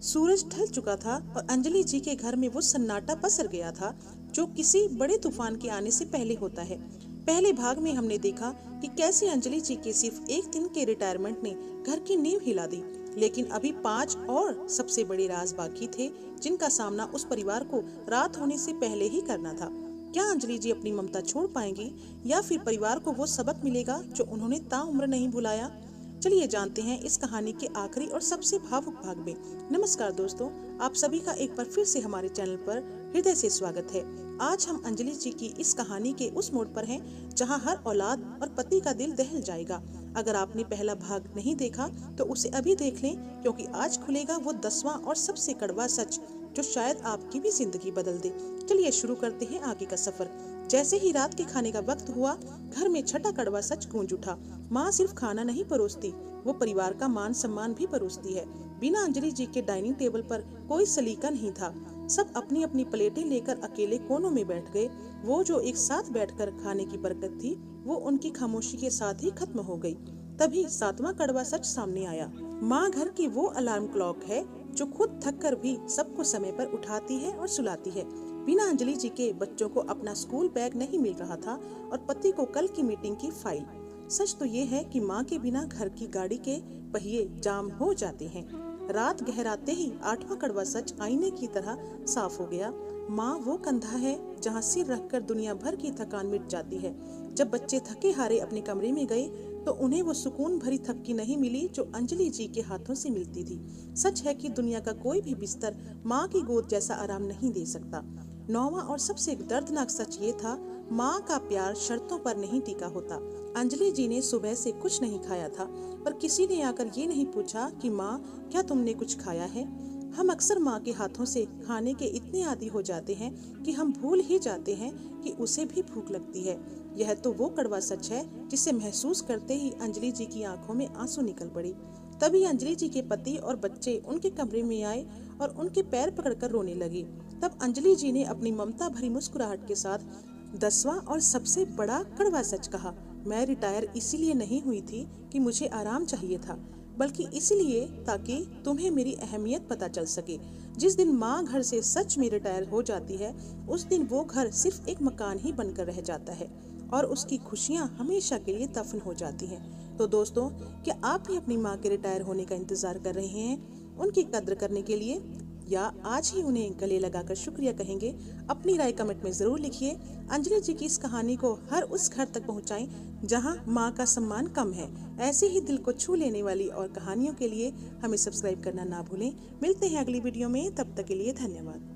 सूरज ढल चुका था और अंजलि जी के घर में वो सन्नाटा पसर गया था जो किसी बड़े तूफान के आने से पहले होता है। पहले भाग में हमने देखा कि कैसे अंजलि जी के सिर्फ एक दिन के रिटायरमेंट ने घर की नींव हिला दी, लेकिन अभी 5 और सबसे बड़े राज बाकी थे जिनका सामना उस परिवार को रात होने से पहले ही करना था। क्या अंजलि जी अपनी ममता छोड़ पाएंगी या फिर परिवार को वो सबक मिलेगा जो उन्होंने ताउम्र नहीं भुलाया? चलिए जानते हैं इस कहानी के आखिरी और सबसे भावुक भाग में। नमस्कार दोस्तों, आप सभी का एक बार फिर से हमारे चैनल पर हृदय से स्वागत है। आज हम अंजलि जी की इस कहानी के उस मोड़ पर हैं जहां हर औलाद और पति का दिल दहल जाएगा। अगर आपने पहला भाग नहीं देखा तो उसे अभी देख लें, क्योंकि आज खुलेगा वो 10वां और सबसे कड़वा सच जो शायद आपकी भी जिंदगी बदल दे। चलिए शुरू करते हैं आगे का सफर। जैसे ही रात के खाने का वक्त हुआ, घर में छठा कड़वा सच गूंज उठा। माँ सिर्फ खाना नहीं परोसती, वो परिवार का मान सम्मान भी परोसती है। बिना अंजलि जी के डाइनिंग टेबल पर कोई सलीका नहीं था। सब अपनी अपनी प्लेटें लेकर अकेले कोनों में बैठ गए। वो जो एक साथ बैठकर खाने की बरकत थी, वो उनकी खामोशी के साथ ही खत्म हो गई। तभी 7वां कड़वा सच सामने आया। माँ घर की वो अलार्म क्लॉक है जो खुद थक कर भी सबको समय पर उठाती है और सुलाती है। बिना अंजलि जी के बच्चों को अपना स्कूल बैग नहीं मिल रहा था और पति को कल की मीटिंग की फाइल। सच तो ये है कि माँ के बिना घर की गाड़ी के पहिए जाम हो जाते हैं। रात गहराते ही 8वां कड़वा सच आईने की तरह साफ हो गया। माँ वो कंधा है जहाँ सिर रखकर दुनिया भर की थकान मिट जाती है। जब बच्चे थके हारे अपने कमरे में गए तो उन्हें वो सुकून भरी थपकी नहीं मिली जो अंजलि जी के हाथों से मिलती थी। सच है कि दुनिया का कोई भी बिस्तर माँ की गोद जैसा आराम नहीं दे सकता। 9वां और सबसे दर्दनाक सच ये था, माँ का प्यार शर्तों पर नहीं टिका होता। अंजलि जी ने सुबह से कुछ नहीं खाया था, पर किसी ने आकर ये नहीं पूछा कि माँ क्या तुमने कुछ खाया है। हम अक्सर माँ के हाथों से खाने के इतने आदी हो जाते हैं कि हम भूल ही जाते हैं कि उसे भी भूख लगती है। यह तो वो कड़वा सच है जिसे महसूस करते ही अंजलि जी की आंखों में आंसू निकल पड़े। तभी अंजलि जी के पति और बच्चे उनके कमरे में आए और उनके पैर पकड़कर रोने लगे। तब अंजलि जी ने अपनी ममता भरी मुस्कुराहट के साथ 10वां और सबसे बड़ा कड़वा सच कहा, मैं रिटायर इसीलिए नहीं हुई थी कि मुझे आराम चाहिए था, बल्कि इसलिए ताकि तुम्हें मेरी अहमियत पता चल सके। जिस दिन माँ घर से सच में रिटायर हो जाती है, उस दिन वो घर सिर्फ एक मकान ही बनकर रह जाता है और उसकी खुशियाँ हमेशा के लिए दफन हो जाती हैं। तो दोस्तों, क्या आप भी अपनी माँ के रिटायर होने का इंतजार कर रहे हैं उनकी कद्र करने के लिए, या आज ही उन्हें गले लगाकर शुक्रिया कहेंगे? अपनी राय कमेंट में जरूर लिखिए। अंजलि जी की इस कहानी को हर उस घर तक पहुंचाएं जहां माँ का सम्मान कम है। ऐसे ही दिल को छू लेने वाली और कहानियों के लिए हमें सब्सक्राइब करना ना भूलें। मिलते हैं अगली वीडियो में, तब तक के लिए धन्यवाद।